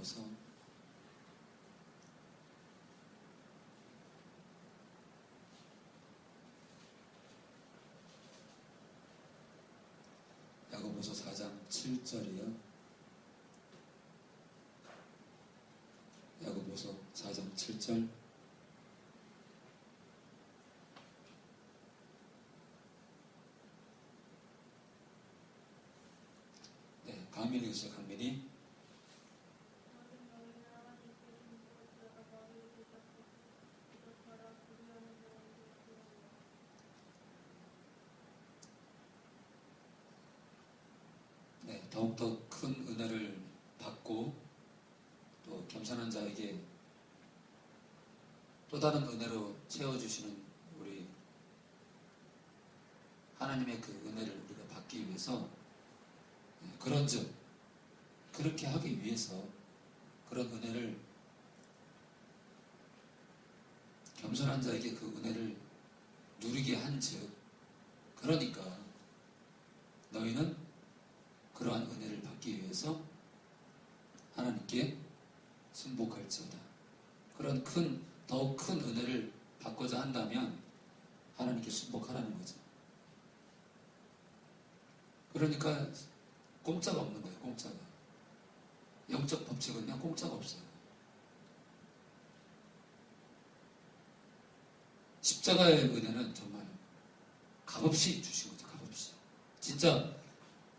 보서 야고보서 4장 7절이요. 야고보서 4장 7절. 네, 강민이 있어요. 강민이. 네, 더욱더 큰 은혜를 받고 또 겸손한 자에게 또 다른 은혜로 채워주시는 우리 하나님의 그 은혜를 우리가 받기 위해서 그런즉 그렇게 하기 위해서 그런 은혜를 겸손한 자에게 그 은혜를 누리게 한즉 그러니까 너희는 그러한 은혜를 받기 위해서 하나님께 순복할지어다. 그런 더욱 큰 은혜를 받고자 한다면 하나님께 순복하라는 거죠. 그러니까 공짜가 없는 거예요. 공짜가. 영적 법칙은요 공짜가 없어요. 십자가의 은혜는 정말 값없이 주신 거죠. 값없이. 진짜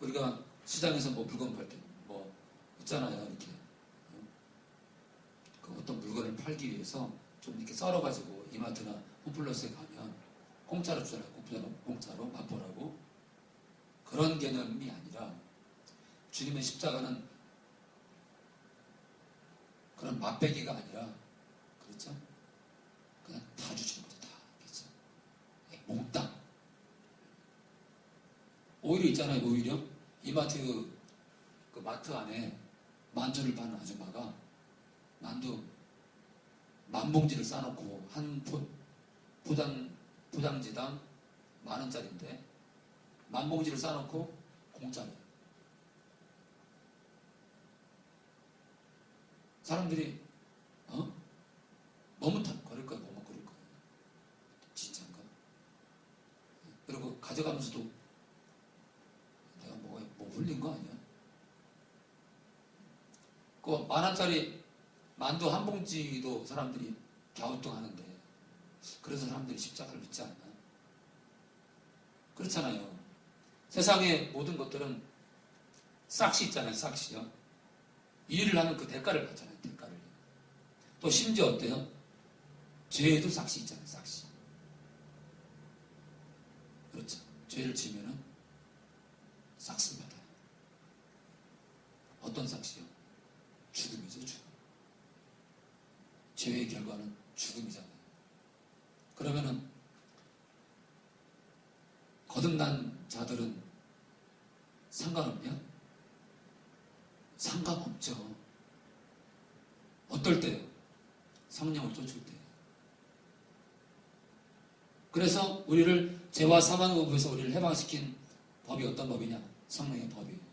우리가 시장에서 뭐 물건 팔 때 뭐 있잖아요. 이렇게 그 어떤 물건을 팔기 위해서 좀 이렇게 썰어가지고 이마트나 홈플러스에 가면 공짜로 주잖아요. 공짜로 맛보라고. 그런 개념이 아니라 주님의 십자가는 그런 맛배기가 아니라 그렇죠? 그냥 다 주시는 거죠. 다. 그렇죠? 몽땅. 오히려 있잖아요. 오히려 이마트 그 마트 안에 만두를 파는 아줌마가 만두 만봉지를 싸놓고 한 포장지당 10,000원짜리인데 만봉지를 싸놓고 공짜로. 사람들이 머뭇거릴 거야. 머뭇거릴 거야. 진짜인가? 그리고 가져가면서도 내가 뭐 흘린 거 아니야? 그 10,000원짜리 만두 한 봉지도 사람들이 갸우뚱하는데 그래서 사람들이 십자가를 믿지 않나? 그렇잖아요. 세상의 모든 것들은 싹시 있잖아요. 싹시요. 일을 하는 그 대가를 받잖아요. 대가를. 또 심지어 어때요? 죄에도 싹시 있잖아요. 싹시. 그렇죠. 죄를 지면은 싹시 받아요. 어떤 싹시요? 죽음이죠. 죽음. 죄의 결과는 죽음이잖아요. 그러면은 거듭난 자들은 상관없냐? 상관없죠. 어떨 때요? 성령을 쫓을 때요. 그래서 우리를 죄와 사망의 법에서 우리를 해방시킨 법이 어떤 법이냐? 성령의 법이에요.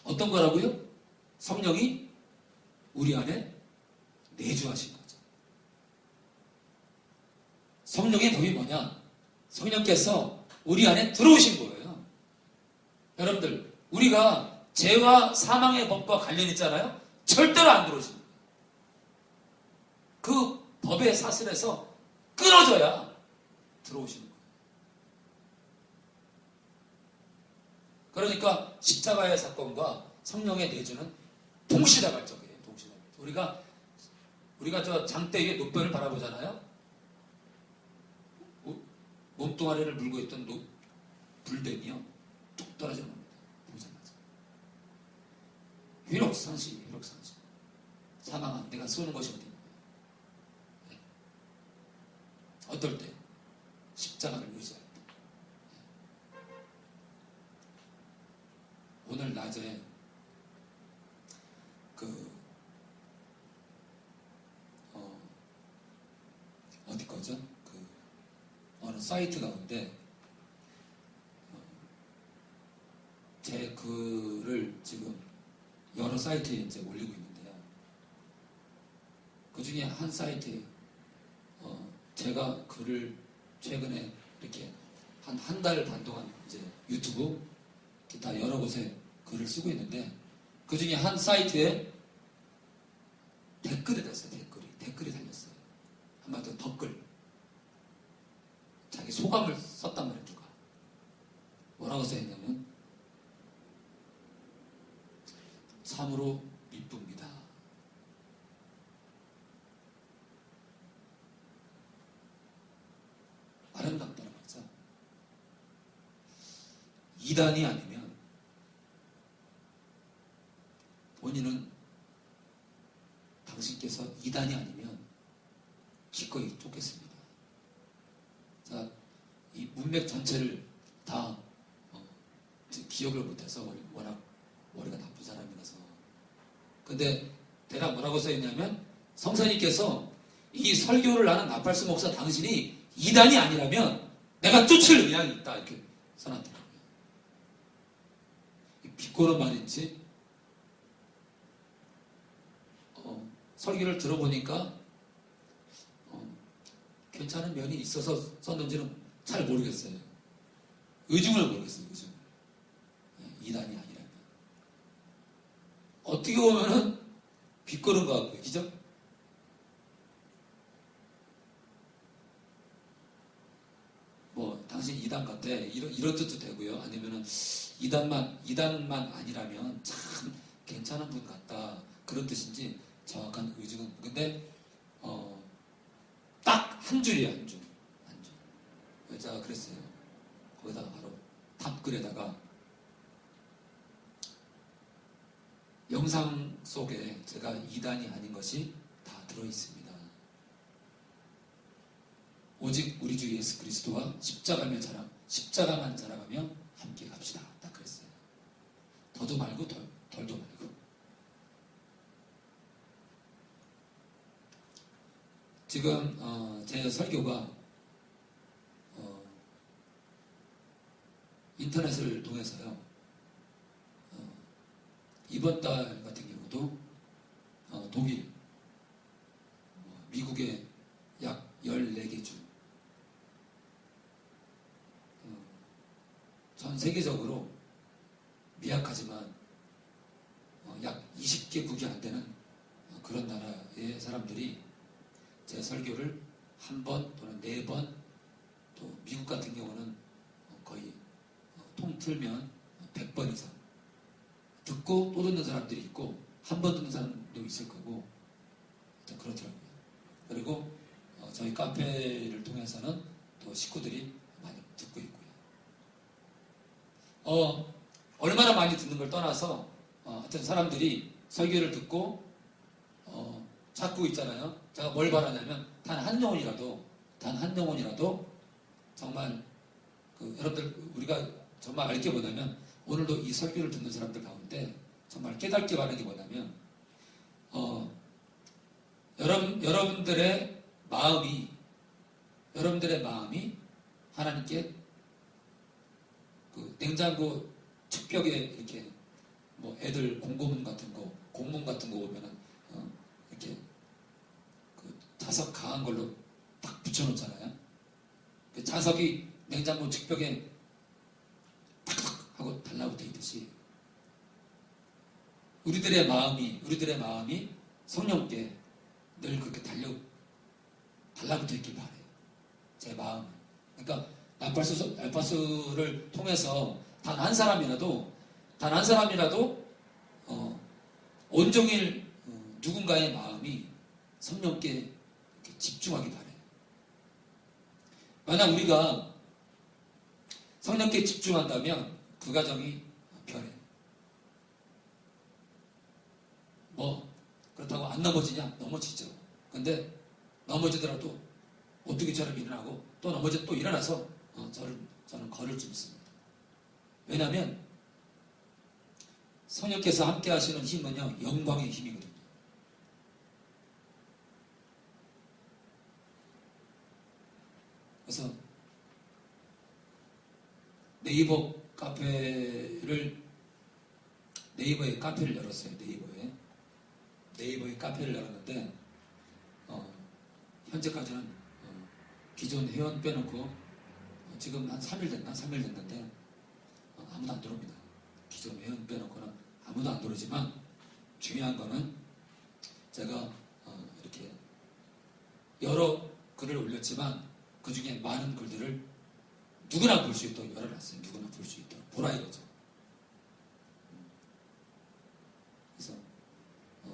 어떤 거라고요? 성령이 우리 안에 내주하신 거죠. 성령의 법이 뭐냐? 성령께서 우리 안에 들어오신 거예요. 여러분들, 우리가 죄와 사망의 법과 관련 있잖아요? 절대로 안 들어오신 거예요. 그 법의 사슬에서 끊어져야 들어오시는 거예요. 그러니까 십자가의 사건과 성령의 내주는 동시다발적이에요. 동시다발적. 우리가 저 장대 위에 노뼈를 바라보잖아요. 몸뚱아리를 물고 있던 불뱀이요. 뚝 떨어져 납니다. 보자마자. 회록상시. 사망한 내가 쏘는 것이 어디 있는 거예요. 네. 어떨 때? 십자가를 의지할 때. 네. 오늘 낮에 어디 거죠? 어느 사이트 가운데 글을 지금 여러 사이트에 이제 올리고 있는데요. 그 중에 한 사이트에 제가 글을 최근에 이렇게 한 달 반 동안 이제 유튜브 기타 여러 곳에 글을 쓰고 있는데 그 중에 한 사이트에 댓글이 됐어요. 댓글이 달렸어요. 한마디로 댓글. 자기 소감을 썼단 말이에요. 누가 뭐라고 써있냐면 참으로 미쁩니다. 아름답다는 거죠. 이단이 아니면 본인은 당신께서 이단이 아니면 기꺼이 쫓겠습니다. 자, 이 문맥 전체를 다 기억을 못해서 워낙 머리가 나쁜 사람이라서. 근데 대략 뭐라고 써있냐면 성사님께서 이 설교를 하는 나팔수 목사 당신이 이단이 아니라면 내가 쫓을 의향이 있다 이렇게 써놨더라고요. 비꼬는 말인지 설교를 들어보니까 괜찮은 면이 있어서 썼는지는 잘 모르겠어요. 의중을 모르겠어요. 의중을. 이단이 아니라면 어떻게 보면은 비꼬는 것 같고요. 그죠? 뭐 당신 이단 같아 이런 뜻도 되고요. 아니면은 이단만 아니라면 참 괜찮은 분 같다 그런 뜻인지 정확한 의중은. 근데 딱 한 줄이에요. 한 줄. 제가 그랬어요. 거기다가 바로 답글에다가 영상 속에 제가 이단이 아닌 것이 다 들어있습니다. 오직 우리 주 예수 그리스도와 십자가만 자랑하며 함께 갑시다. 딱 그랬어요. 더도 말고 덜도 말고. 지금 제 설교가 인터넷을 통해서요. 이번 달 같은 경우도 독일, 미국의 약 14개 주, 전 세계적으로 미약하지만 약 20개국이 안 되는 그런 나라의 사람들이 제 설교를 한 번 또는 4번, 또 미국 같은 경우는 거의 통틀면 100번 이상 듣고 또 듣는 사람들이 있고 한 번 듣는 사람도 있을 거고 그렇더라고요. 그리고 저희 카페를 통해서는 또 식구들이 많이 듣고 있고요. 얼마나 많이 듣는 걸 떠나서 하여튼 사람들이 설교를 듣고 찾고 있잖아요. 제가 뭘 바라냐면 단 한 영혼이라도 정말 여러분들 우리가 정말 알 게 뭐냐면 오늘도 이 설교를 듣는 사람들 가운데 정말 깨닫게 바라는 게 뭐냐면 여러분들의 마음이 하나님께 냉장고 측벽에 이렇게 뭐 애들 공문 같은 거 오면은 이렇게 자석 강한 걸로 딱 붙여놓잖아요. 그 자석이 냉장고 측벽에 탁탁 하고 달라붙어 있듯이 우리들의 마음이 성령께 늘 그렇게 달라붙어 있길 바래요. 제 마음. 그러니까 알파스를 통해서 단 한 사람이라도 온종일 누군가의 마음이 성령께 이렇게 집중하기 바래요. 만약 우리가 성령께 집중한다면 그 가정이 변해요. 뭐 그렇다고 안 넘어지냐? 넘어지죠. 근데 넘어지더라도 오뚜기처럼 일어나고 또 넘어져 또 일어나서 저는 걸을 줄 믿습니다. 왜냐하면 성령께서 함께 하시는 힘은요 영광의 힘이거든요. 그래서 네이버 카페를 네이버에 카페를 열었어요. 네이버에 카페를 열었는데 현재까지는 기존 회원 빼놓고 지금 한 3일 됐는데 아무도 안 들어옵니다. 기존 회원 빼놓고는 아무도 안 들어오지만 중요한 거는 제가 이렇게 여러 글을 올렸지만 그 중에 많은 글들을 누구나 볼 수 있도록 열어놨어요. 누구나 볼 수 있도록 보라 이거죠. 그래서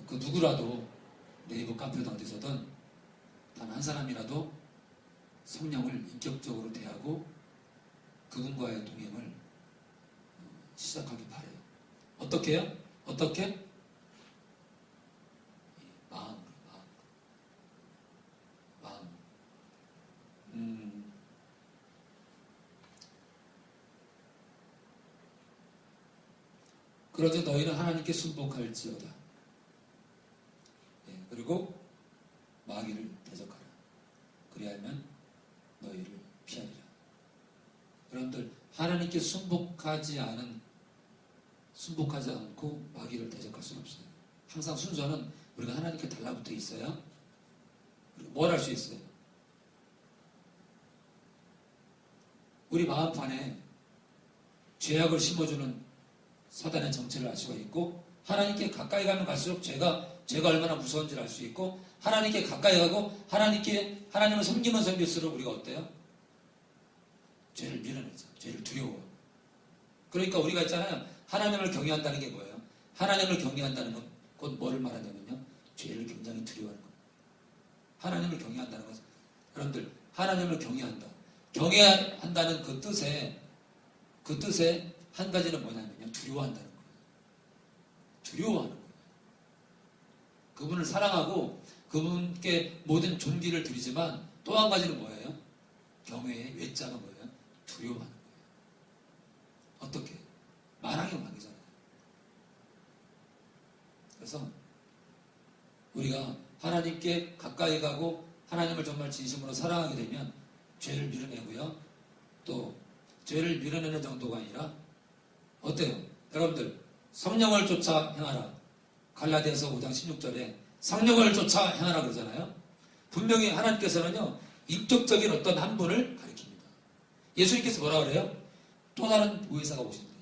그 누구라도 네이버 카페든 어디서든 단 한 사람이라도 성령을 인격적으로 대하고 그분과의 동행을 시작하기 바래요. 어떻게 해요? 어떻게? 마음. 그러자 너희는 하나님께 순복할지어다. 그리고 마귀를 대적하라. 그리하면 너희를 피하리라. 여러분들 하나님께 순복하지 않고 마귀를 대적할 수는 없어요. 항상 순서는 우리가 하나님께 달라붙어 있어야 뭘 할 수 있어요? 우리 마음판에 죄악을 심어주는 사단의 정체를 알 수가 있고 하나님께 가까이 가면 갈수록 죄가 얼마나 무서운지를 알 수 있고 하나님께 가까이 가고 하나님을 섬기면 섬길수록 우리가 어때요? 죄를 밀어내죠. 죄를 두려워요. 그러니까 우리가 있잖아요. 하나님을 경외한다는 게 뭐예요? 하나님을 경외한다는 건 곧 뭐를 말하냐면요. 죄를 굉장히 두려워하는 거예요. 하나님을 경외한다는 것은 여러분들 하나님을 경외한다. 경외한다는 그 뜻에 한 가지는 뭐냐면요. 두려워한다는 거예요. 두려워하는 거예요. 그분을 사랑하고 그분께 모든 존귀를 드리지만 또 한 가지는 뭐예요? 경외의 외자가 뭐예요? 두려워하는 거예요. 어떻게? 만왕의 왕이잖아요. 그래서 우리가 하나님께 가까이 가고 하나님을 정말 진심으로 사랑하게 되면 죄를 밀어내고요. 또 죄를 밀어내는 정도가 아니라 어때요? 여러분들 성령을 쫓아 행하라. 갈라디아서 5장 16절에 성령을 쫓아 행하라 그러잖아요. 분명히 하나님께서는요. 인격적인 어떤 한 분을 가리킵니다. 예수님께서 뭐라 그래요? 또 다른 보혜사가 오신대요.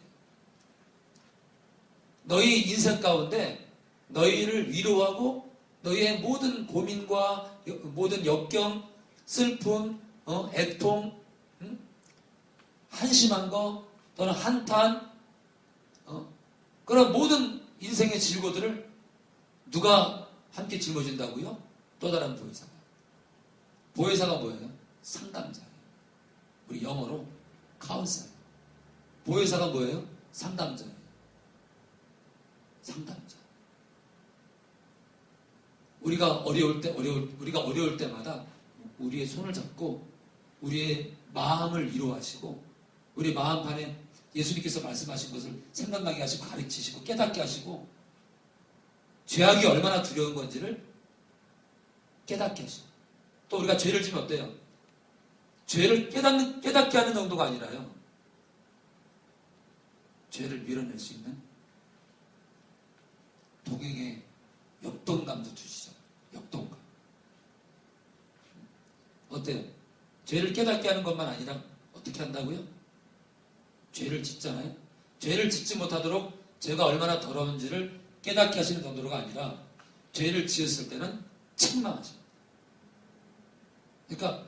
너희 인생 가운데 너희를 위로하고 너희의 모든 고민과 모든 역경, 슬픔, 애통, 한심한 거 또는 한탄 그런 모든 인생의 질고들을 누가 함께 짊어진다고요? 또 다른 보혜사가. 보혜사가 뭐예요? 상담자예요. 우리 영어로 카운셀. 보혜사가 뭐예요? 상담자예요. 상담자. 우리가 어려울 때마다 우리의 손을 잡고 우리의 마음을 위로하시고 우리 마음판에 예수님께서 말씀하신 것을 생각나게 하시고 가르치시고 깨닫게 하시고 죄악이 얼마나 두려운 건지를 깨닫게 하시고 또 우리가 죄를 지면 어때요? 죄를 깨닫게 하는 정도가 아니라요. 죄를 밀어낼 수 있는 동행의 역동감도 주시죠. 역동감. 어때요? 죄를 깨닫게 하는 것만 아니라 어떻게 한다고요? 죄를 짓잖아요. 죄를 짓지 못하도록 죄가 얼마나 더러운지를 깨닫게 하시는 정도가 아니라 죄를 지었을 때는 책망하십니다. 그러니까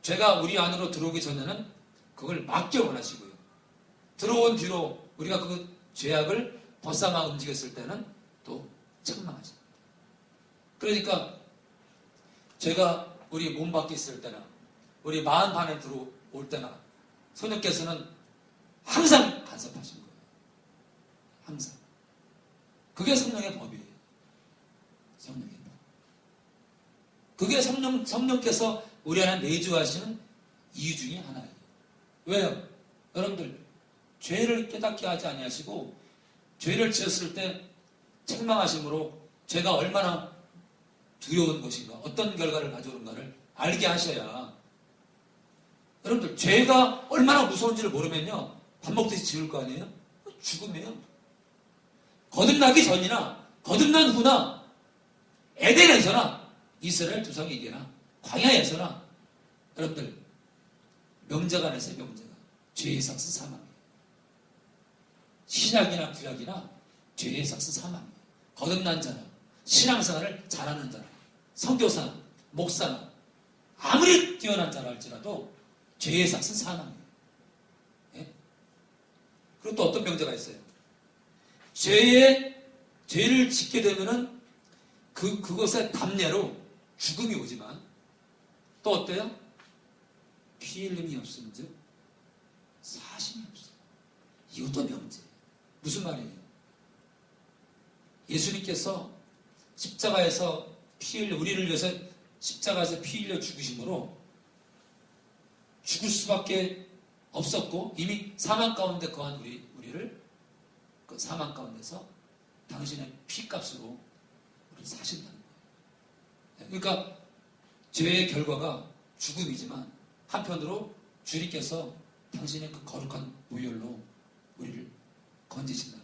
죄가 우리 안으로 들어오기 전에는 그걸 막기 원하시고요. 들어온 뒤로 우리가 그 죄악을 벗삼아 움직였을 때는 또 책망하십니다. 그러니까 죄가 우리 몸 밖에 있을 때나 우리 마음 안에 들어올 때나 성령께서는 항상 간섭하신 거예요. 항상. 그게 성령의 법이에요. 성령의 법. 그게 성령께서 우리 안에 내주하시는 이유 중에 하나예요. 왜요? 여러분들 죄를 깨닫게 하지 아니하시고 죄를 지었을 때 책망하심으로 죄가 얼마나 두려운 것인가 어떤 결과를 가져오는가를 알게 하셔야 여러분들 죄가 얼마나 무서운지를 모르면요 밥 먹듯이 지을 거 아니에요? 죽음이에요. 거듭나기 전이나 거듭난 후나 에덴에서나 이스라엘 조상에게나 광야에서나 여러분들 명제가 안에서의 명제가 죄의 삭스 사망이에요. 신약이나 구약이나 죄의 삭스 사망이에요. 거듭난 자나 신앙생활을 잘하는 자나 선교사나 목사나 아무리 뛰어난 자라 할지라도 죄의 삭스 사망이에요. 예? 그리고 또 어떤 명제가 있어요. 죄를 짓게 되면은 그것의 담례로 죽음이 오지만 또 어때요? 피 흘림이 없음즉 사심이 없어요. 이것도 명제예요. 무슨 말이에요? 예수님께서 십자가에서 피 흘려 우리를 위해서 십자가에서 피 흘려 죽으심으로 죽을 수밖에 없었고 이미 사망 가운데 거한 우리를 그 사망 가운데서 당신의 피값으로 우리를 사신다는 거예요. 그러니까 죄의 결과가 죽음이지만 한편으로 주님께서 당신의 그 거룩한 보혈로 우리를 건지신다는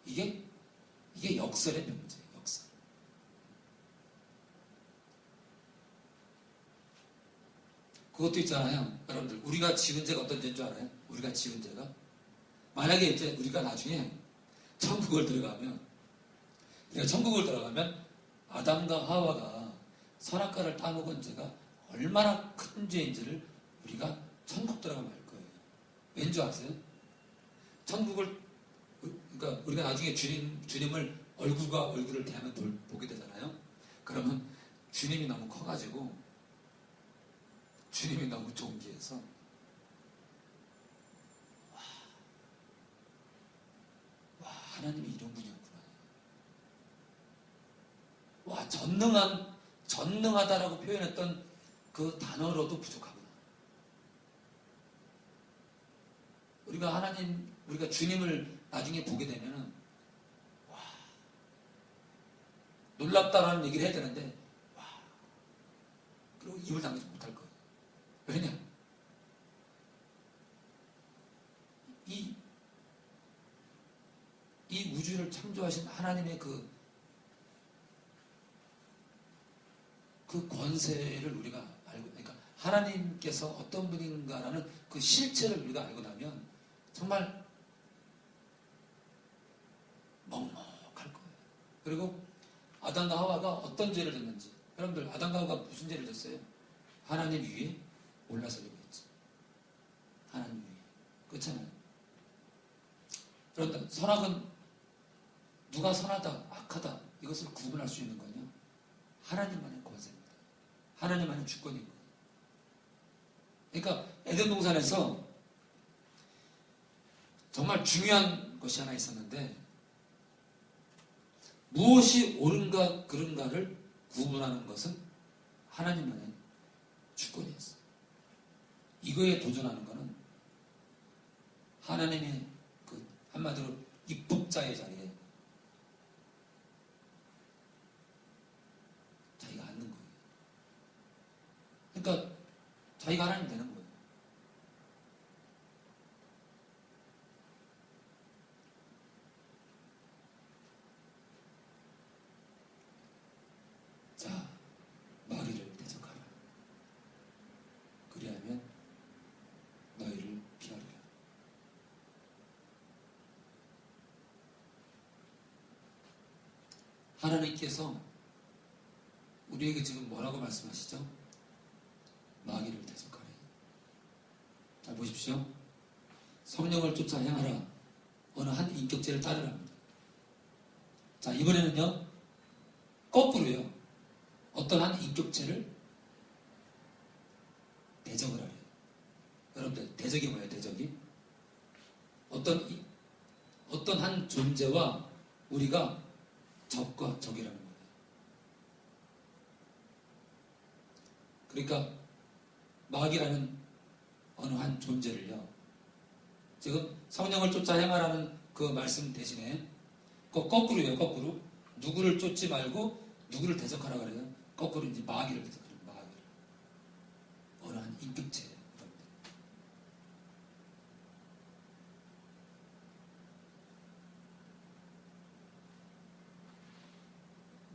거예요. 이게 역설의 명제예요. 역설. 그것도 있잖아요. 여러분들 우리가 지은 죄가 어떤 죄인 줄 알아요? 우리가 지은 죄가 만약에 이제 우리가 나중에 천국을 들어가면 아담과 하와가 선악과를 따먹은 죄가 얼마나 큰 죄인지를 우리가 천국 들어가면 알 거예요. 왠지 아세요? 그러니까 우리가 나중에 주님을 얼굴과 얼굴을 대하면 보게 되잖아요. 그러면 주님이 너무 커가지고 주님이 너무 존귀해서 와 하나님이 이런 분이었구나. 와 전능하다라고 표현했던 그 단어로도 부족하구나. 우리가 주님을 나중에 보게 되면은 와 놀랍다라는 얘기를 해야 되는데 와 그리고 입을 당기지 못할 거예요. 왜냐? 이 우주를 창조하신 하나님의 그 권세를 우리가 알고, 그러니까 하나님께서 어떤 분인가라는 그 실체를 우리가 알고 나면 정말 먹먹할 거예요. 그리고 아담과 하와가 어떤 죄를 졌는지, 여러분들 아담과 하와가 무슨 죄를 졌어요? 하나님 위에 올라서려고 했지. 하나님 위에. 그렇잖아요. 그런데 선악은 누가 선하다, 악하다 이것을 구분할 수 있는 거냐? 하나님만의 권세입니다. 하나님만의 주권인 거예요. 그러니까 에덴 동산에서 정말 중요한 것이 하나 있었는데 무엇이 옳은가 그른가를 구분하는 것은 하나님만의 주권이었어요. 이거에 도전하는 것은 하나님의 그 한마디로 입법자의 자리에 자기가 앉는 거예요. 그러니까 자기가 하나님 되는 거예요. 자, 마귀를 대적하라. 그리하면 너희를 피하리라. 하나님께서 우리에게 지금 뭐라고 말씀하시죠? 마귀를 대적하라. 자, 보십시오. 성령을 쫓아 행하라. 어느 한 인격체를 따르랍니다. 자, 이번에는요, 거꾸로요. 어떤 한 인격체를 대적을 하래요. 여러분들, 대적이 뭐예요, 대적이? 어떤 한 존재와 우리가 적과 적이라는 거예요. 그러니까, 마귀라는 어느 한 존재를요, 지금 성령을 쫓아 행하라는 그 말씀 대신에, 거꾸로요, 거꾸로. 누구를 쫓지 말고 누구를 대적하라 그래요. 거꾸로 이제 마귀를 대적하는 마귀를. 어느 한 인격체예요.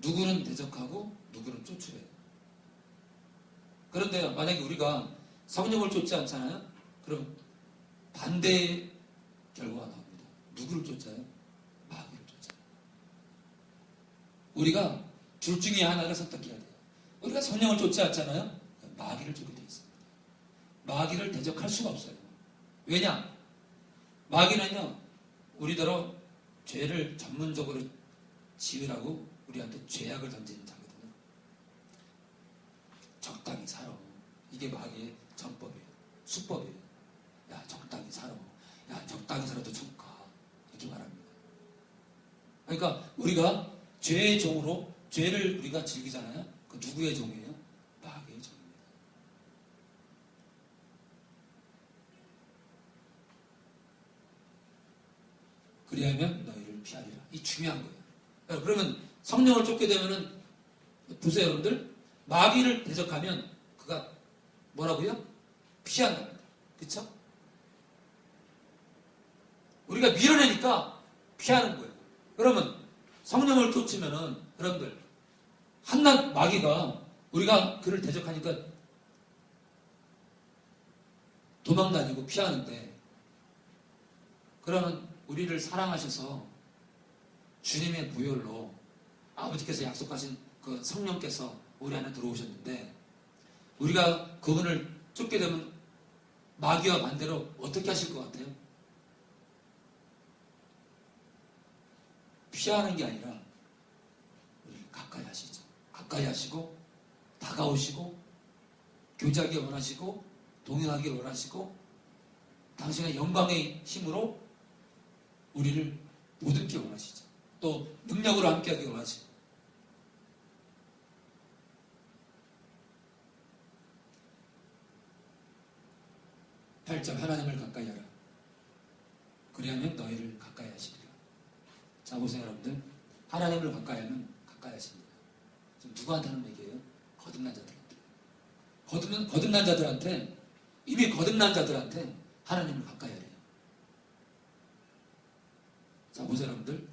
누구는 대적하고 누구는 쫓으래요. 그런데 만약에 우리가 성령을 쫓지 않잖아요? 그럼 반대의 결과가 나옵니다. 누구를 쫓아요? 마귀를 쫓아요. 우리가 둘 중에 하나를 선택해야 돼요. 우리가 성령을 쫓지 않잖아요? 마귀를 쫓게 되어 있습니다. 마귀를 대적할 수가 없어요. 왜냐? 마귀는요, 우리더러 죄를 전문적으로 지으라고 우리한테 죄악을 던지는 자거든요. 적당히 살아. 이게 마귀의 전법이에요. 수법이에요. 야, 적당히 살아. 야, 적당히 살아도 천국 가. 이렇게 말합니다. 그러니까 우리가 죄의 종으로 죄를 우리가 즐기잖아요. 그 누구의 종이에요? 마귀의 종입니다. 그리하면 너희를 피하리라. 이 중요한 거예요. 그러면 성령을 쫓게 되면은 보세요, 여러분들. 마귀를 대적하면 그가 뭐라고요? 피한답니다. 그렇죠? 우리가 밀어내니까 피하는 거예요. 그러면 성령을 쫓으면은 여러분들 한낱 마귀가 우리가 그를 대적하니까 도망다니고 피하는데, 그러면 우리를 사랑하셔서 주님의 보혈로 아버지께서 약속하신 그 성령께서 우리 안에 들어오셨는데, 우리가 그분을 쫓게 되면 마귀와 반대로 어떻게 하실 것 같아요? 피하는 게 아니라 우리를 가까이 하시죠. 가까이 하시고 다가오시고 교제하기 원하시고 동행하기 원하시고 당신의 영광의 힘으로 우리를 모든 게 원하시죠. 또 능력으로 함께하기 원하시고. 8절 하나님을 가까이 하라. 그리하면 너희를 가까이 하시리라. 자, 보세요, 여러분들. 하나님을 가까이 하면 가까이 하십니다. 지금 누구한테 하는 얘기예요? 거듭난 자들한테. 거듭난 자들한테, 이미 거듭난 자들한테 하나님을 가까이 하래요. 자, 보세요, 여러분들.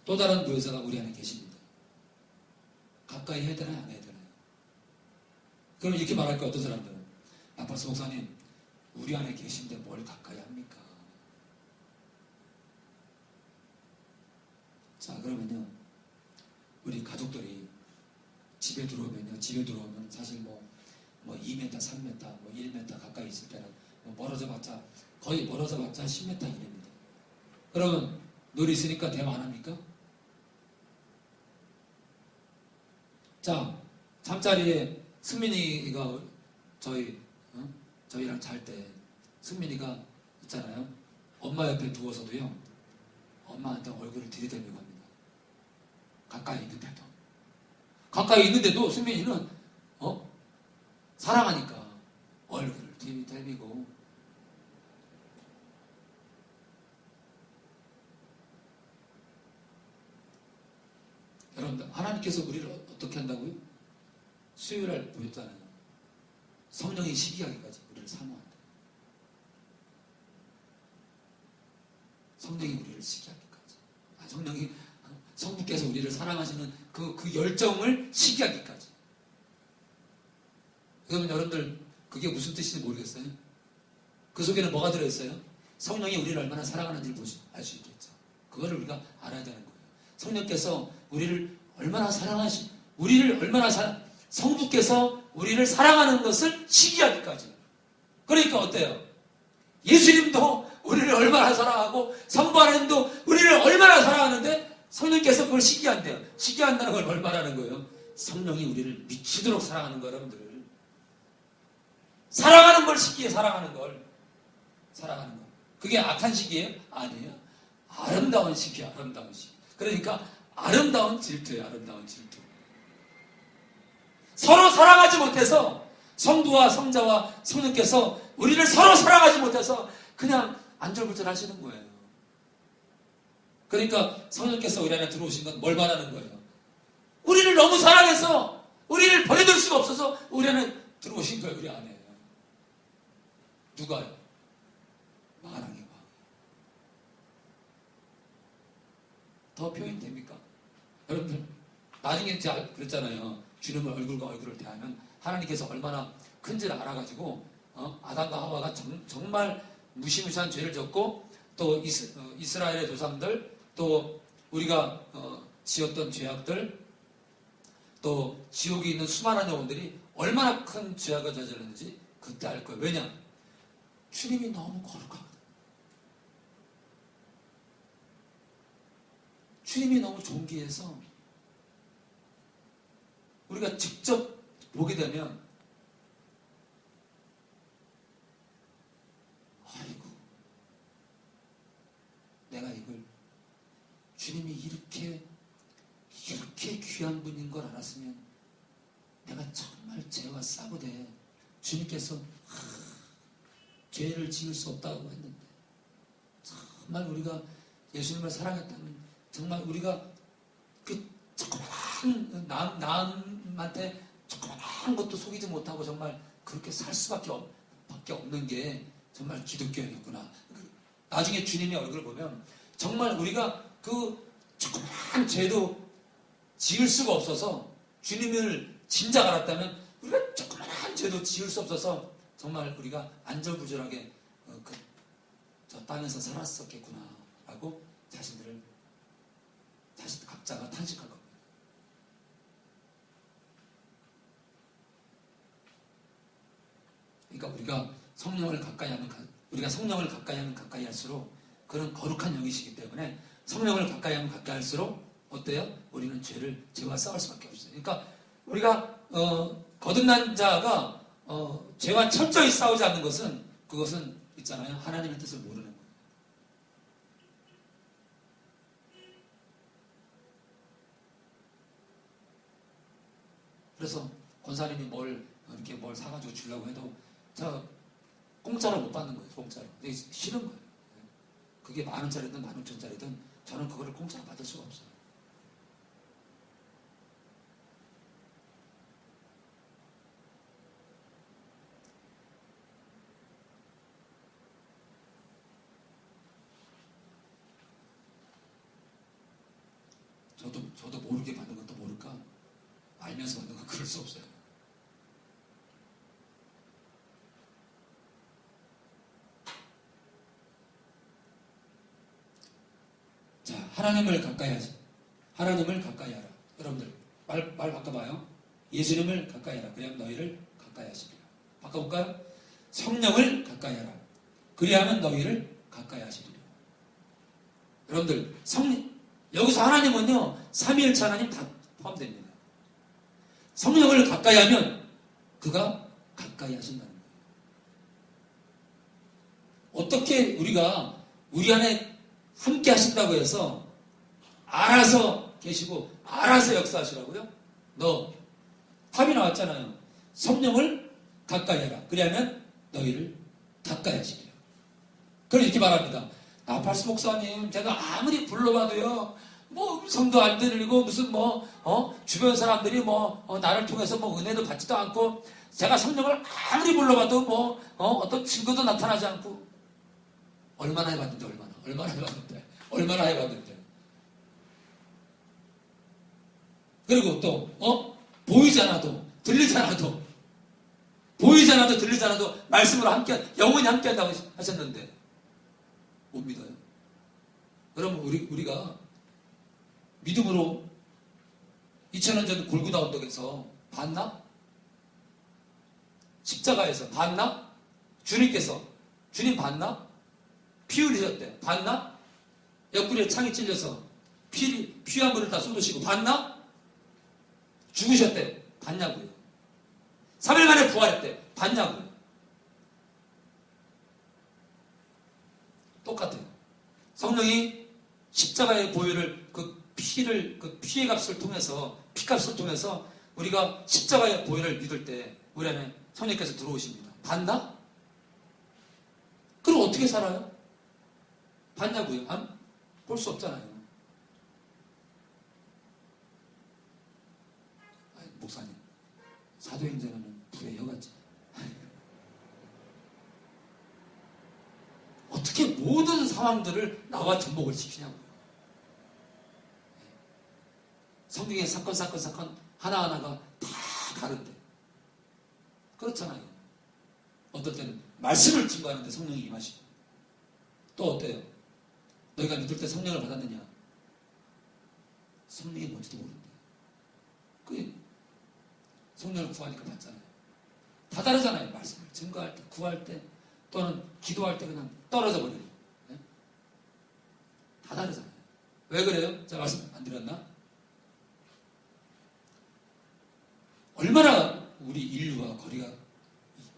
또 다른 무효사가 우리 안에 계십니다. 가까이 해야 되나요? 안 해야 되나요? 그럼 이렇게 말할 거예요, 어떤 사람들은. 아파스 목사님, 우리 안에 계신데 뭘 가까이 합니까? 자, 그러면요, 우리 가족들이 집에 들어오면 사실 뭐 2m, 3m, 뭐 1m 가까이 있을 때는 거의 멀어져 봤자 10m 이내입니다. 그러면 늘 있으니까 대화 안 합니까? 자, 잠자리에 승민이가 저희랑 잘 때 승민이가 있잖아요. 엄마 옆에 누워서도요, 엄마한테 얼굴을 들이대려고 합니다. 가까이 있는데도 승민이는 사랑하니까 얼굴을 들이대고. 여러분들, 하나님께서 우리를 어떻게 한다고요? 수요일날 보였잖아요. 성령이 시기하기까지 우리를 사모한다. 성령이 우리를 시기하기까지. 성부께서 우리를 사랑하시는 그 열정을 시기하기까지. 그러면 여러분들, 그게 무슨 뜻인지 모르겠어요? 그 속에는 뭐가 들어있어요? 성령이 우리를 얼마나 사랑하는지를 알 수 있겠죠. 그거를 우리가 알아야 되는 거예요. 성령께서 우리를 얼마나 성부께서 우리를 사랑하는 것을 시기하기까지. 그러니까 어때요? 예수님도 우리를 얼마나 사랑하고 성부 하나님도 우리를 얼마나 사랑하는데 성령께서 그걸 시기한대요. 시기한다는 걸 뭘 말하는 거예요? 성령이 우리를 미치도록 사랑하는 거, 여러분들. 사랑하는 걸 시기해, 사랑하는 걸. 그게 악한 시기예요? 아니에요. 아름다운 시기야, 아름다운 시기. 그러니까 아름다운 질투예요, 아름다운 질투. 서로 사랑하지 못해서, 성부와 성자와 성령께서 우리를 서로 사랑하지 못해서 그냥 안절부절 하시는 거예요. 그러니까 성령께서 우리 안에 들어오신 건 뭘 말하는 거예요? 우리를 너무 사랑해서 우리를 버려둘 수가 없어서 우리 안에 들어오신 거예요, 우리 안에. 누가요? 만왕의 왕. 더 표현됩니까? 여러분들, 나중에 제가 그랬잖아요. 주님을 얼굴과 얼굴을 대하면 하나님께서 얼마나 큰지를 알아가지고 아담과 하와가 정말 무시무시한 죄를 졌고 또 이스라엘의 조상들 또 우리가 지었던 죄악들 또 지옥에 있는 수많은 영혼들이 얼마나 큰 죄악을 저질렀는지 그때 알 거예요. 왜냐? 주님이 너무 거룩하거든. 주님이 너무 존귀해서 우리가 직접 보게 되면 아이고 내가 이걸 주님이 이렇게 귀한 분인 걸 알았으면 내가 정말 죄와 싸우되 주님께서 죄를 지을 수 없다고 했는데 정말 우리가 예수님을 사랑했다면 정말 우리가 그 조그만한 남한테 조그만한 것도 속이지 못하고 정말 그렇게 살 수밖에 없는 게 정말 기독교였구나. 나중에 주님의 얼굴을 보면 정말 우리가 그 조그만한 죄도 지을 수가 없어서 주님을 진작 알았다면 우리가 조그만한 죄도 지을 수 없어서 정말 우리가 안절부절하게 저 땅에서 살았었겠구나 라고 자신 각자가 탄식할 겁니다. 그러니까 우리가 성령을 가까이 하면 가까이 할수록 그런 거룩한 영이시기 때문에 성령을 가까이 하면 가까이 할수록 어때요? 우리는 죄와 싸울 수밖에 없어요. 그러니까 우리가 거듭난 자가 죄와 철저히 싸우지 않는 것은 그것은 있잖아요. 하나님의 뜻을 모르는 거예요. 그래서 권사님이 이렇게 뭘 사가지고 주려고 해도 제가 공짜로 못 받는 거예요. 공짜로. 근데 싫은 거예요. 그게 10,000원짜리든 15,000원짜리든 저는 그거를 공짜로 받을 수가 없어요. 저도 모르게 받는 것도 모를까? 알면서 받는 건 그럴 수 없어요. 자, 하나님을 가까이 하라. 여러분들, 말 바꿔봐요. 예수님을 가까이 하라. 그래야 너희를 가까이 하시리라. 바꿔볼까요? 성령을 가까이 하라. 그리하면 너희를 가까이 하시리라. 여러분들, 여기서 하나님은요, 삼위일체 하나님 다 포함됩니다. 성령을 가까이 하면 그가 가까이 하신다는 거예요. 어떻게 우리가 우리 안에 함께 하신다고 해서 알아서 계시고 알아서 역사하시라고요? 답이 나왔잖아요. 성령을 가까이 하라. 그리하면 너희를 가까이 하시리라. 그럼 이렇게 말합니다. 나팔스 목사님, 제가 아무리 불러봐도요, 음성도 안 들리고, 무슨 주변 사람들이 나를 통해서 은혜도 받지도 않고, 제가 성령을 아무리 불러봐도 어떤 증거도 나타나지 않고, 얼마나 해봤는데. 그리고 또, 보이지 않아도, 들리지 않아도, 말씀으로 영원히 함께 한다고 하셨는데, 못 믿어요. 그럼 우리가 믿음으로 2000년 전 골고다 언덕에서 봤나? 십자가에서 봤나? 주님 봤나? 피 흘리셨대. 봤나? 옆구리에 창이 찔려서 피한 물을 다 쏟으시고 봤나? 죽으셨대. 봤냐고요. 3일 만에 부활했대. 봤냐고요. 똑같아요. 성령이 십자가의 보혈을 피의 값을 통해서 우리가 십자가의 보혈을 믿을 때 우리 안에 성령께서 들어오십니다. 봤나? 그럼 어떻게 살아요? 봤냐고요? 볼 수 없잖아요. 목사님, 사도행전은 불의 여같지. 어떻게 모든 상황들을 나와 접목을 시키냐고요. 성경의 사건 하나하나가 다 다른데. 그렇잖아요. 어떨 때는 말씀을 증거하는데 성령이 임하시고. 또 어때요? 너희가 믿을 때 성령을 받았느냐? 성령이 뭔지도 모른대. 그 성령을 구하니까 받잖아요. 다 다르잖아요. 말씀을 증거할 때, 구할 때, 또는 기도할 때 그냥 떨어져 버리고. 네? 다 다르잖아요. 왜 그래요? 제가 말씀 안 드렸나? 얼마나 우리 인류와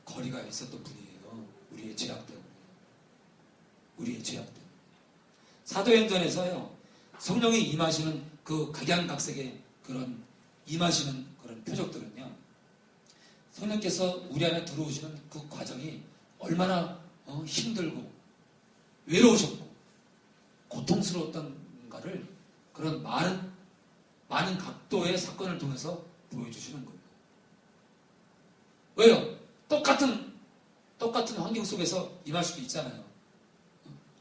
거리가 있었던 분이에요. 우리의 죄악 때문에. 우리의 죄악 때문에. 사도행전에서요, 성령이 임하시는 그 각양각색의 그런 임하시는 그런 표적들은요, 성령께서 우리 안에 들어오시는 그 과정이 얼마나 힘들고 외로우셨고 고통스러웠던가를 그런 많은 각도의 사건을 통해서 보여주시는 거예요. 왜요? 똑같은 환경 속에서 임할 수도 있잖아요.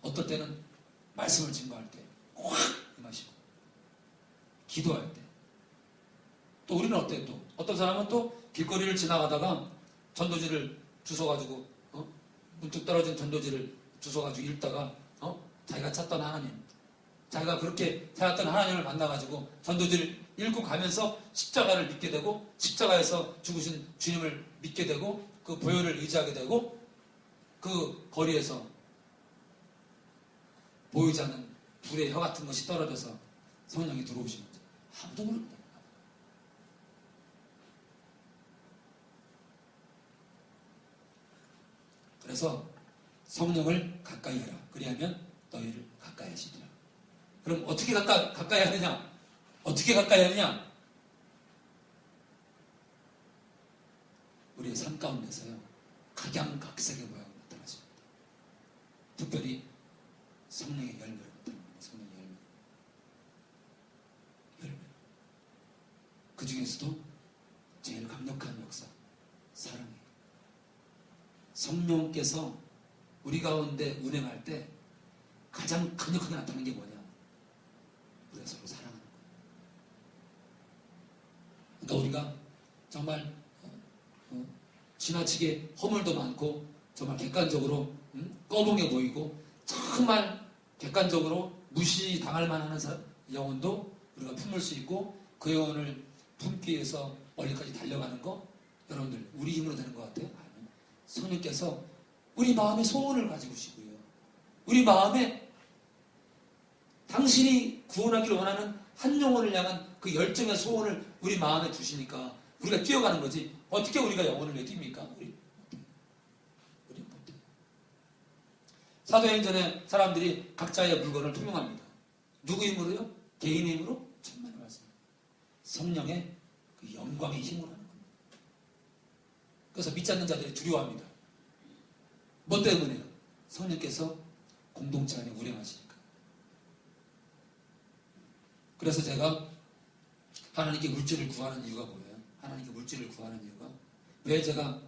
어떨 때는 말씀을 증거할 때 확 임하시고, 기도할 때. 또 우리는 어때요? 또 어떤 사람은 또 길거리를 지나가다가 전도지를 주워가지고 문득 떨어진 전도지를 주워가지고 읽다가 자기가 찾던 하나님, 자기가 그렇게 찾았던 하나님을 만나가지고 전도지를 읽고 가면서 십자가를 믿게 되고, 십자가에서 죽으신 주님을 믿게 되고, 그 보혈을 의지하게 되고, 그 거리에서 보이지 않는 불의 혀 같은 것이 떨어져서 성령이 들어오시는 거죠. 아무도 모릅니다. 그래서 성령을 가까이 하라. 그리하면 너희를 가까이 하시리라. 그럼 어떻게 가까이 하느냐? 어떻게 가까이 하느냐? 우리의 삶 가운데서요, 각양각색의 모양으로 나타나십니다. 특별히 성령의 열매를 나타납니다. 성령의 열매. 그 중에서도 제일 강력한 역사, 사랑이에요. 성령께서 우리 가운데 운행할 때 가장 강력하게 나타나는 게 뭐냐? 우리가 서로 사랑하는 거예요. 그러니까 우리가 정말 지나치게 허물도 많고 정말 객관적으로 꺼봉해 보이고 정말 객관적으로 무시당할 만한 영혼도 우리가 품을 수 있고, 그 영혼을 품기 위해서 멀리까지 달려가는 거, 여러분들 우리 힘으로 되는 것 같아요? 아니요. 성령께서 우리 마음에 소원을 가지고 계시고요, 우리 마음에 당신이 구원하기를 원하는 한 영혼을 향한 그 열정의 소원을 우리 마음에 두시니까 우리가 뛰어가는 거지. 어떻게 우리가 영혼을 내뜁니까? 우리 못해요. 사도행전에 사람들이 각자의 물건을 통용합니다. 누구 힘으로요? 개인의 힘으로? 천만의 말씀. 성령의 그 영광의 힘으로 하는 겁니다. 그래서 믿지 않는 자들이 두려워합니다. 뭐 때문에요? 성령께서 공동체 안에 운행하시니까. 그래서 제가 하나님께 물질을 구하는 이유가 뭐예요? 하나님께 물질을 구하는 이유가, 왜 제가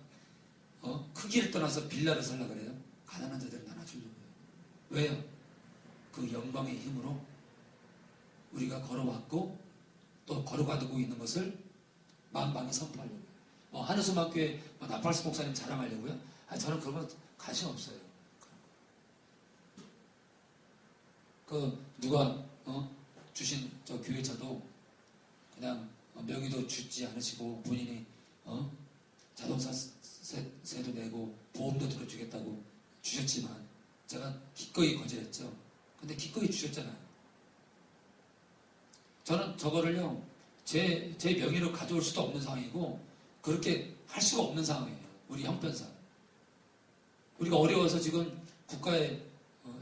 크기를 떠나서 빌라를 살려고 그래요? 가난한 자들을 나눠주려고요. 왜요? 그 영광의 힘으로 우리가 걸어왔고 또 걸어가고 있는 것을 만방에 선포하려고요. 한우수막교회 나팔수 목사님 자랑하려고요? 저는 그런 건 관심 없어요. 누가 주신 저 교회 저도 그냥 명의도 주지 않으시고 본인이 자동차 세도 내고 보험도 들어주겠다고 주셨지만 제가 기꺼이 거절했죠. 근데 기꺼이 주셨잖아요. 저는 저거를요, 제 명의로 가져올 수도 없는 상황이고 그렇게 할 수가 없는 상황이에요. 우리 형편상. 우리가 어려워서 지금 국가에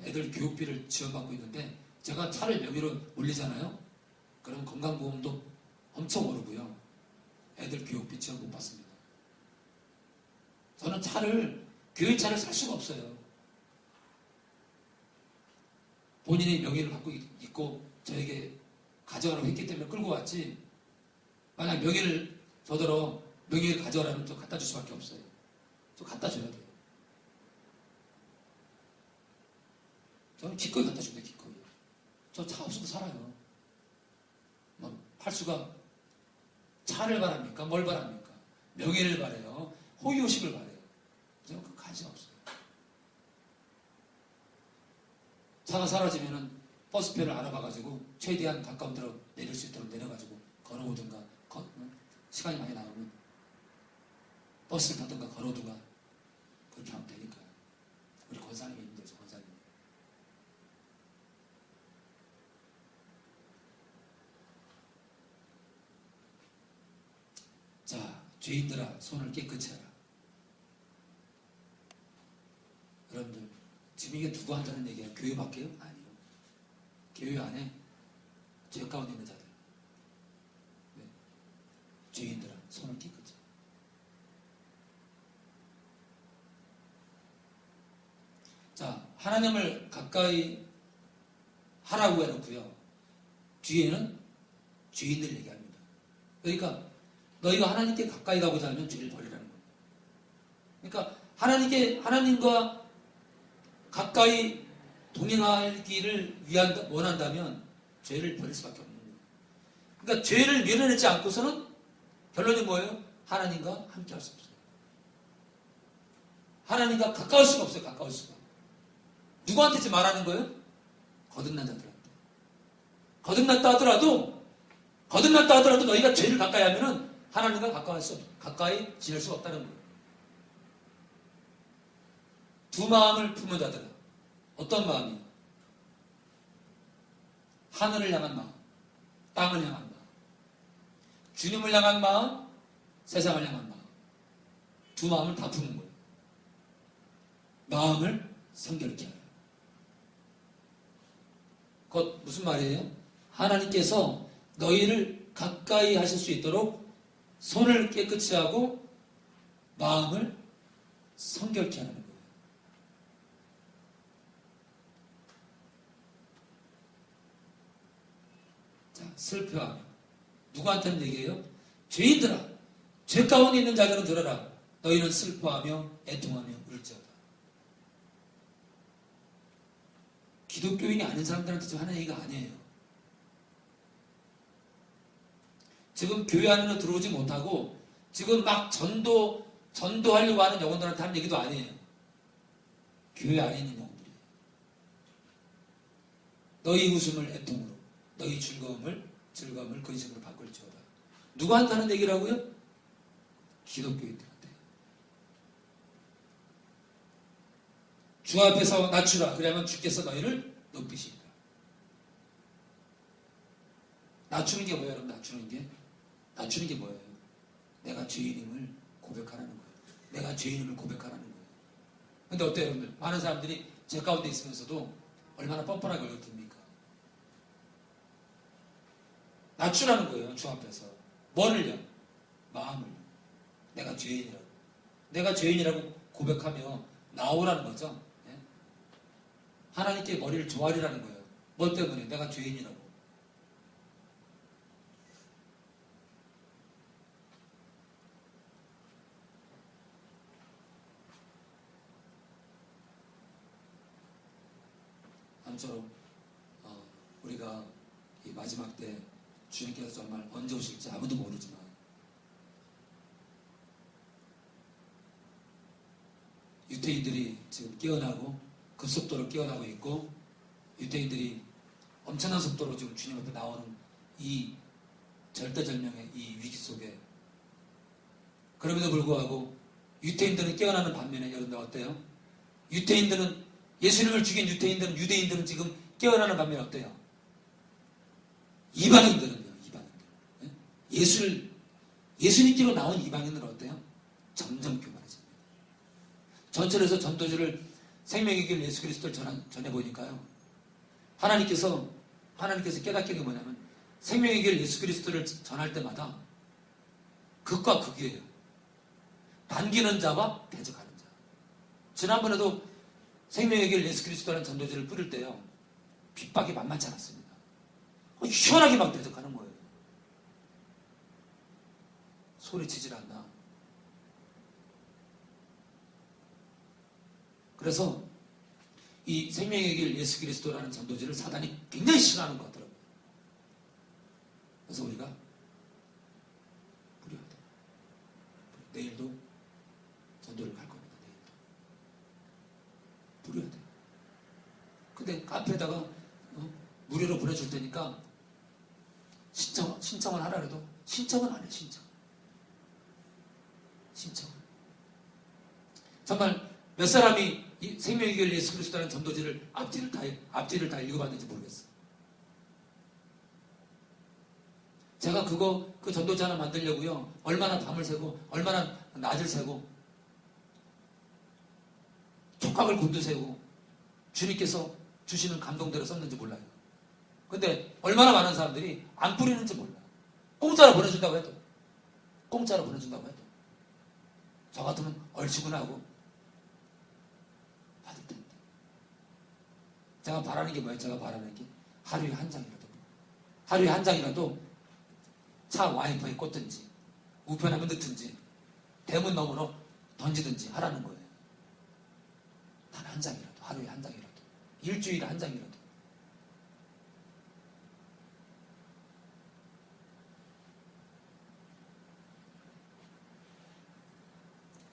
애들 교육비를 지원받고 있는데 제가 차를 명의로 올리잖아요. 그럼 건강보험도 엄청 오르고요. 애들 교육비 지원 못 받습니다. 저는 교회차를 살 수가 없어요. 본인의 명의를 갖고 있고 저에게 가져가라고 했기 때문에 끌고 왔지, 만약 저더러 명의를 가져가라면 저 갖다 줄 수밖에 없어요. 저 갖다 줘야 돼요. 저는 기꺼이 갖다 준대, 기꺼이. 저 차 없어도 살아요. 할 수가 차를 바랍니까? 뭘 바랍니까? 명예를 바래요. 호의호식을 바래요. 저는 그 관심 없어요. 차가 사라지면은 버스표를 알아봐가지고 최대한 가까운 데로 내릴 수 있도록 내려가지고 걸어오든가 시간이 많이 나오면 버스를 타든가 걸어오든가 그렇게 하면 되니까요. 우리 권사님이 힘들죠. 권사님. 자, 죄인들아 손을 깨끗이 하라. 여러분들 지금 이게 누구 한다는 얘기야? 교회밖에요? 아니요. 교회 안에 죄 가운데 있는 자들. 네. 죄인들아 손을 깨끗이. 자, 하나님을 가까이 하라고 해놓고요. 뒤에는 죄인들 얘기합니다. 그러니까 너희가 하나님께 가까이 가고자 하면 죄를 버리라는 겁니다. 그러니까 하나님과 가까이 동행하기를 원한다면 죄를 버릴 수밖에 없는 거예요. 그러니까 죄를 밀어내지 않고서는 결론이 뭐예요? 하나님과 함께 할 수 없어요. 하나님과 가까울 수가 없어요. 가까울 수가. 누구한테 지금 말하는 거예요? 거듭난 자들한테. 거듭났다 하더라도 너희가 죄를 가까이 하면은 하나님과 가까이 지낼 수 없다는 거예요. 두 마음을 품은 자들은 어떤 마음이요? 하늘을 향한 마음, 땅을 향한 마음, 주님을 향한 마음, 세상을 향한 마음. 두 마음을 다 품은 거예요. 마음을 성결케 하라. 그것 무슨 말이에요? 하나님께서 너희를 가까이 하실 수 있도록 손을 깨끗이 하고 마음을 성결케 하는 거예요. 자, 슬퍼하며 누구한테는 얘기해요? 죄인들아, 죄 가운데 있는 자들은 들어라. 너희는 슬퍼하며 애통하며 울지어다. 기독교인이 아닌 사람들한테 지금 하는 얘기가 아니에요. 지금 교회 안으로 들어오지 못하고 지금 막 전도하려고 하는 영혼들한테 하는 얘기도 아니에요. 교회 안에 있는 영혼들이에요. 너희 웃음을 애통으로, 너희 즐거움을 근심으로 바꿀지어다. 누구한테 하는 얘기라고요? 기독교인들한테. 주 앞에서 낮추라. 그러면 주께서 너희를 높이시리라. 낮추는 게 뭐예요, 여러분? 낮추는 게 뭐예요? 내가 죄인임을 고백하라는 거예요. 내가 죄인임을 고백하라는 거예요. 근데 어때요, 여러분들? 많은 사람들이 제 가운데 있으면서도 얼마나 뻔뻔하게 얼굴듭니까? 낮추라는 거예요, 주 앞에서. 뭐를요? 마음을. 내가 죄인이라고. 내가 죄인이라고 고백하며 나오라는 거죠. 네? 하나님께 머리를 조아리라는 거예요. 뭐 때문에? 내가 죄인이라고. 아무쪼록 우리가 이 마지막 때 주님께서 정말 언제 오실지 아무도 모르지만 유태인들이 지금 깨어나고 급속도로 깨어나고 있고 유태인들이 엄청난 속도로 지금 주님 앞에 나오는 이 절대절명의 이 위기 속에 그럼에도 불구하고 유태인들은 깨어나는 반면에 여러분들 어때요? 예수님을 죽인 유대인들은 지금 깨어나는 반면에 어때요? 이방인들은요, 예수님께로 나온 이방인들은 어때요? 점점 교만해집니다. 전철에서 전도주를 생명의 길 예수 그리스도를 전해보니까요. 하나님께서 깨닫게 된 게 뭐냐면 생명의 길 예수 그리스도를 전할 때마다 극과 극이에요. 반기는 자와 대적하는 자. 지난번에도 생명의 길 예수 그리스도라는 전도지를 뿌릴 때요. 핍박이 만만치 않았습니다. 시원하게 막 대적하는 거예요. 소리치질 않나. 그래서 이 생명의 길 예수 그리스도라는 전도지를 사단이 굉장히 싫어하는 것 같더라고요. 그래서 우리가 부려야 돼. 내일도 전도를 갈 겁니다. 내일도. 부려야 돼. 근데 카페에다가 무료로 보내줄 테니까 신청을 하라 해도 신청은 안 해. 신청은. 정말 몇 사람이 이 생명의 길 예수 그리스도라는 전도지를 앞뒤를 다 읽어봤는지 모르겠어. 제가 그 전도지 하나 만들려고요. 얼마나 밤을 새고, 얼마나 낮을 새고, 촉각을 곤두세우고, 주님께서 주시는 감동대로 썼는지 몰라요. 근데 얼마나 많은 사람들이 안 뿌리는지 몰라요. 공짜로 보내준다고 해도. 저 같으면 얼씨구나 하고 받을 텐데. 제가 바라는 게 뭐예요? 제가 바라는 게 하루에 한 장이라도 차 와이퍼에 꽂든지 우편함에 넣든지 대문 너머로 던지든지 하라는 거예요. 단 한 장이라도, 하루에 한 장이라도, 일주일에 한 장이라도.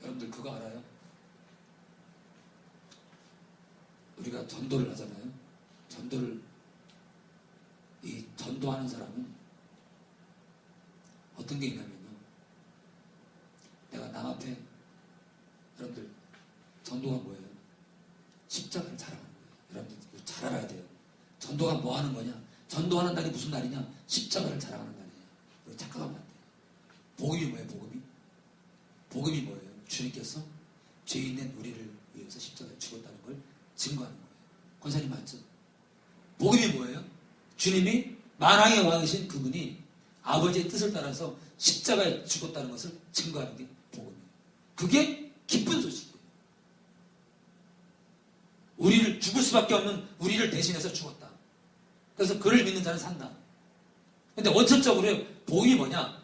여러분들 그거 알아요? 우리가 전도를 하잖아요. 전도하는 사람은 어떤 게 있냐면요. 내가 남 앞에, 여러분들 전도가 뭐예요? 십자가를 자랑하는 거예요. 여러분들 이거 잘 알아야 돼요. 전도가 뭐 하는 거냐? 전도하는 날이 무슨 날이냐? 십자가를 자랑하는 날이에요. 우리 착각하면 안 돼요. 복음이 뭐예요? 복음이 뭐예요? 주님께서 죄 있는 우리를 위해서 십자가에 죽었다는 걸 증거하는 거예요. 권사님 맞죠? 복음이 뭐예요? 주님이 만왕의 왕이신 그분이 아버지의 뜻을 따라서 십자가에 죽었다는 것을 증거하는 게 복음이에요. 그게 기쁜 소식이에요. 우리를 죽을 수밖에 없는 우리를 대신해서 죽었다. 그래서 그를 믿는 자는 산다. 근데 원천적으로 복음이 뭐냐?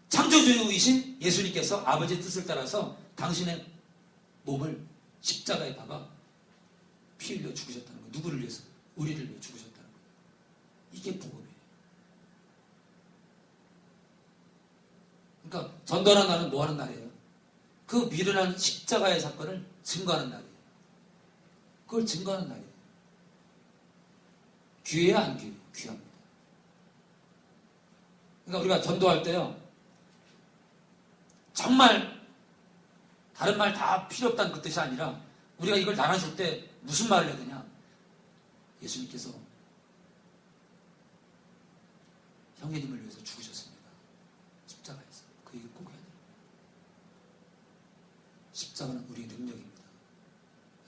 창조주이신 예수님께서 아버지의 뜻을 따라서 당신의 몸을 십자가에 박아 피 흘려 죽으셨다는 거예요. 누구를 위해서? 우리를 위해 죽으셨다는 거예요. 이게 복음이에요. 그러니까 전도하는 날은 뭐 하는 날이에요? 그 미련한 십자가의 사건을 증거하는 날이에요. 그걸 증거하는 날이에요. 귀해야 안 귀해요? 귀합니다. 그러니까 우리가 전도할 때요, 정말 다른 말 다 필요 없다는 그 뜻이 아니라 우리가 이걸 나눠줄 때 무슨 말을 해야 되냐? 예수님께서 형제님을 위해서 죽으셨습니다. 십자가에서. 그 얘기 꼭 해야 돼요. 십자가는 우리의 능력입니다.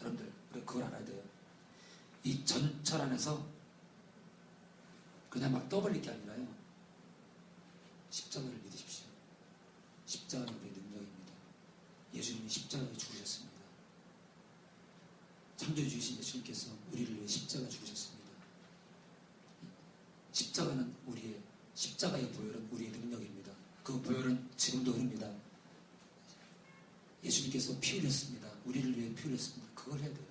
여러분들 우리가 그걸 알아야 돼요. 이 전철 안에서 그냥 막 떠벌릴 게 아니라요. 십자가를 믿으십시오. 십자가는 우리의 능력입니다. 예수님이 십자가에 죽으셨습니다. 창조주이신 예수님께서 우리를 위해 십자가 죽으셨습니다. 십자가의 보혈은 우리의 능력입니다. 그 보혈은 지금도 흐릅니다. 예수님께서 피 흘렸습니다. 우리를 위해 피 흘렸습니다. 그걸 해야 돼요.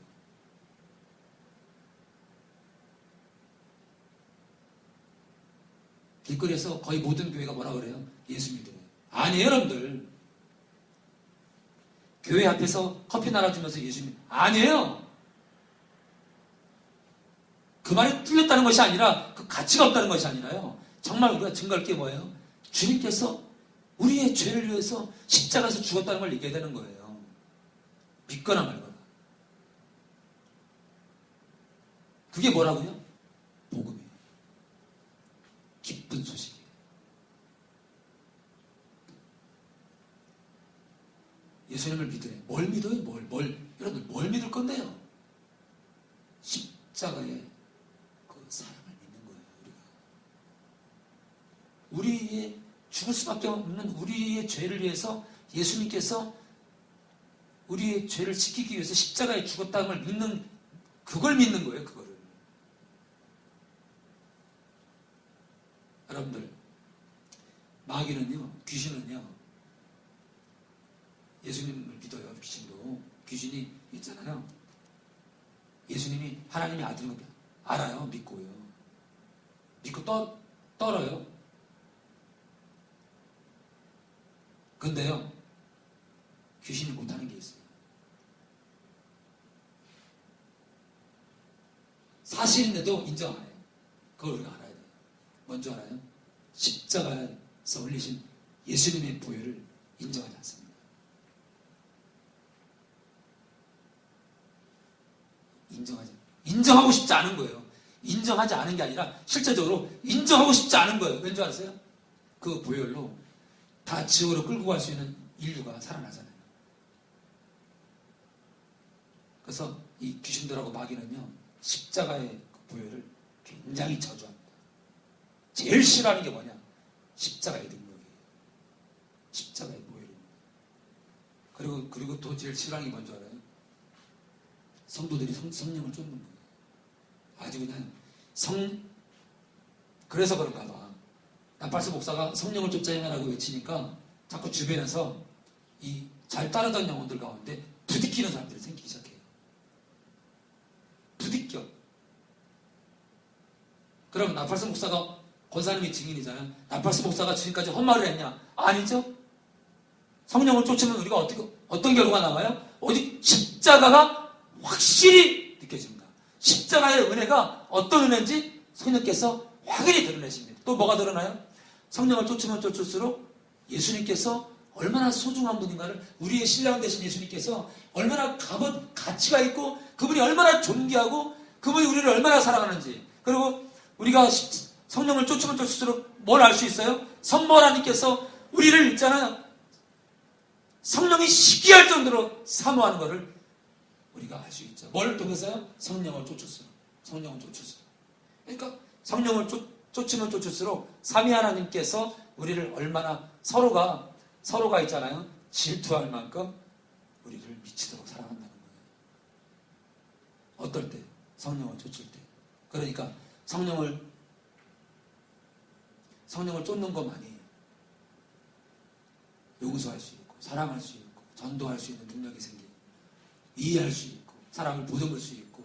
길거리에서 거의 모든 교회가 뭐라 그래요? 예수 믿어요. 아니에요, 여러분들. 교회 앞에서 커피 나눠주면서 예수 믿어요. 아니에요. 그 말이 틀렸다는 것이 아니라 그 가치가 없다는 것이 아니라요. 정말 우리가 증거할 게 뭐예요? 주님께서 우리의 죄를 위해서 십자가에서 죽었다는 걸 얘기해야 되는 거예요. 믿거나 말거나. 그게 뭐라고요? 복음이에요. 기쁜 소식이에요. 예수님을 믿으래. 뭘 믿어요? 여러분들 뭘 믿을 건데요? 십자가의 그 사랑을 믿는 거예요. 우리의 죽을 수밖에 없는 우리의 죄를 위해서 예수님께서 우리의 죄를 지키기 위해서 십자가에 죽었다는 걸 믿는, 그걸 믿는 거예요. 그거를. 여러분들, 마귀는요, 귀신은요, 예수님을 믿어요. 귀신이 있잖아요. 예수님이 하나님의 아들인 거 알아요. 믿고요. 믿고 떨어요. 근데요, 귀신이 못하는 게 있어요. 사실인데도 인정 안 해요. 그걸 우리가 알아야 돼요. 뭔지 알아요? 십자가에서 흘리신 예수님의 보혈을 인정하지 않습니다. 인정하고 싶지 않은 거예요. 인정하지 않은 게 아니라 실제적으로 인정하고 싶지 않은 거예요. 왠지 아세요? 그 보혈로 다 지옥으로 끌고 갈 수 있는 인류가 살아나잖아요. 그래서 이 귀신들하고 마귀는요, 십자가의 그 보혈을 굉장히 저주합니다. 제일 싫어하는 게 뭐냐? 십자가의 능력이에요. 십자가의 보혈입니다. 그리고 또 제일 싫어하는 게 뭔지 알아요? 성도들이 성령을 쫓는 거예요. 아주 그냥 그래서 그런가 봐. 나팔수 목사가 성령을 쫓아 행하라고 외치니까 자꾸 주변에서 이 잘 따르던 영혼들 가운데 부딪히는 사람들이 생기기 시작해요. 부딪혀. 그럼 나팔수 목사가 권사님이 증인이잖아요. 나팔수 목사가 지금까지 헛말을 했냐? 아니죠. 성령을 쫓으면 우리가 어떤 결과가 나와요? 오직 십자가가 확실히 느껴집니다. 십자가의 은혜가 어떤 은혜인지 성령께서 확연히 드러내십니다. 또 뭐가 드러나요? 성령을 쫓으면 쫓을수록 예수님께서 얼마나 소중한 분인가를, 우리의 신랑 되신 예수님께서 얼마나 가치가 있고 그분이 얼마나 존귀하고 그분이 우리를 얼마나 사랑하는지, 그리고 우리가 성령을 쫓으면 쫓을수록 뭘 알 수 있어요? 성모 하나님께서 우리를 있잖아요, 성령이 시기할 정도로 사모하는 것을 우리가 알 수 있죠. 뭘 통해서요? 성령을 쫓을수록. 그러니까 성령을 쫓으면 쫓을수록 삼위 하나님께서 우리를 얼마나 서로가 있잖아요, 질투할 만큼 우리를 미치도록 사랑한다는 거예요. 어떨 때? 성령을 쫓을 때. 그러니까 성령을 쫓는 것만이 용서할 수 있고 사랑할 수 있고 전도할 수 있는 능력이 생기고 이해할 수 있고 사람을 보듬을 수 있고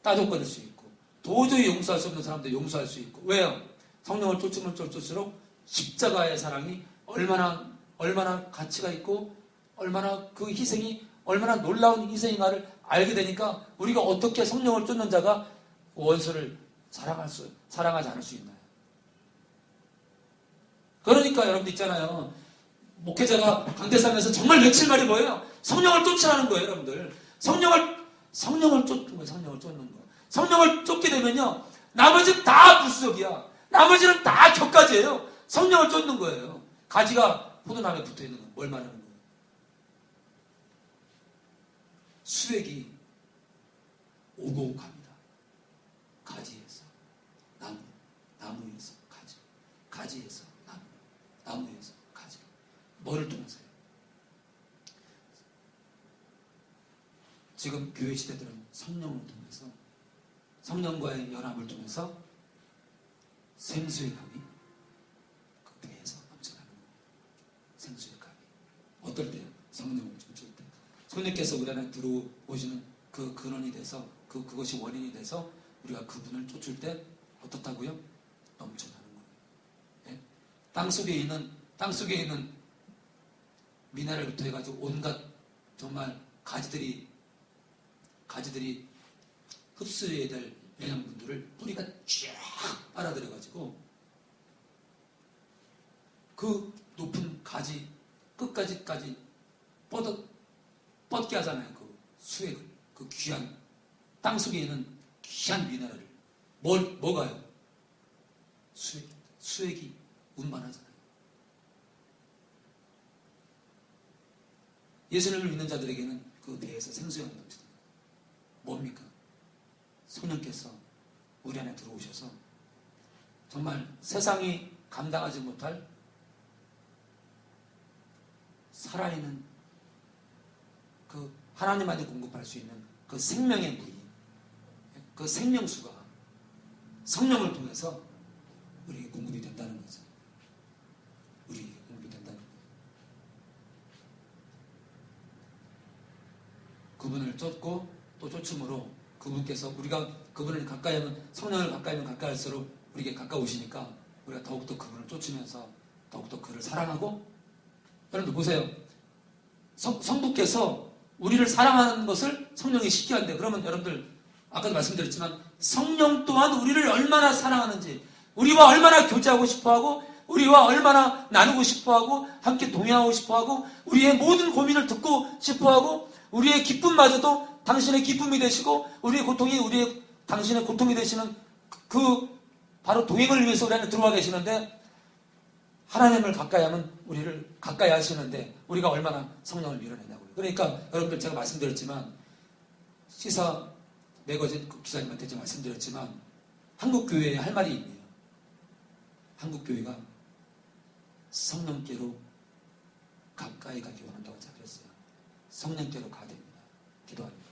따돌거릴 수 있고 도저히 용서할 수 없는 사람들 용서할 수 있고. 왜요? 성령을 쫓으면 쫓을수록 십자가의 사랑이 얼마나 가치가 있고 얼마나 그 희생이 얼마나 놀라운 희생인가를 알게 되니까 우리가 어떻게 성령을 쫓는 자가 원수를 사랑하지 않을 수 있나요? 그러니까 여러분들 있잖아요, 목회자가 강대상에서 정말 외칠 말이 뭐예요? 성령을 쫓으라는 거예요. 여러분들 성령을 쫓는 거예요. 성령을 쫓게 되면요, 나머지는 다 불수적이야. 나머지는 다 격가지예요. 성령을 쫓는 거예요. 가지가 포도나무에 붙어있는 거 뭘 말하는 거예요? 수액이 오고 갑니다. 가지에서 나무에서 가지에서 나무에서 가지. 뭐를 통해서요? 지금 교회 시대들은 성령을 통해서, 성령과의 연합을 통해서 생수의 강이 그 배에서 넘쳐나는 겁니다. 생수의 강이. 어떨 때요? 성령을 쫓을 때. 성령께서 우리 안에 들어오시는 그 근원이 돼서 그것이 원인이 돼서 우리가 그분을 쫓을 때 어떻다고요? 넘쳐나는 거예요. 예? 땅 속에 있는 미네랄부터 해가지고 온갖 정말 가지들이 흡수해야 될 영양분들을 뿌리가 쫙 빨아들여가지고 그 높은 가지 끝까지까지 뻗게 하잖아요. 그 수액을, 그 귀한 땅 속에 있는 귀한 미네랄을. 뭐가요? 수액이 운반하잖아요. 예수님을 믿는 자들에게는 그 배에서 생수가 넘칩니다. 뭡니까? 성령께서 우리 안에 들어오셔서 정말 세상이 감당하지 못할 살아있는 그 하나님만이 공급할 수 있는 그 생명의 물이, 그 생명수가 성령을 통해서 우리에게 공급이 된다는 거죠. 우리에게 공급이 된다는 거예요. 그분을 쫓고 또 쫓음으로 그분께서 우리가 그분을 가까이 하면, 성령을 가까이 하면 가까이 할수록 우리에게 가까우시니까 우리가 더욱더 그분을 쫓으면서 더욱더 그를 사랑하고 여러분들 보세요. 성부께서 우리를 사랑하는 것을 성령이 쉽게 한대. 그러면 여러분들 아까도 말씀드렸지만 성령 또한 우리를 얼마나 사랑하는지, 우리와 얼마나 교제하고 싶어하고, 우리와 얼마나 나누고 싶어하고, 함께 동행하고 싶어하고, 우리의 모든 고민을 듣고 싶어하고, 우리의 기쁨마저도 당신의 기쁨이 되시고, 우리의 고통이 당신의 고통이 되시는 그 바로 동행을 위해서 우리 안에 들어와 계시는데, 하나님을 가까이 하면 우리를 가까이 하시는데 우리가 얼마나 성령을 밀어내냐고요. 그러니까 여러분들 제가 말씀드렸지만, 시사 매거진 기사님한테 제가 말씀드렸지만, 한국교회에 할 말이 있네요. 한국교회가 성령께로 가까이 가기 원한다고 제가 그랬어요. 성령께로 가야 됩니다. 기도합니다.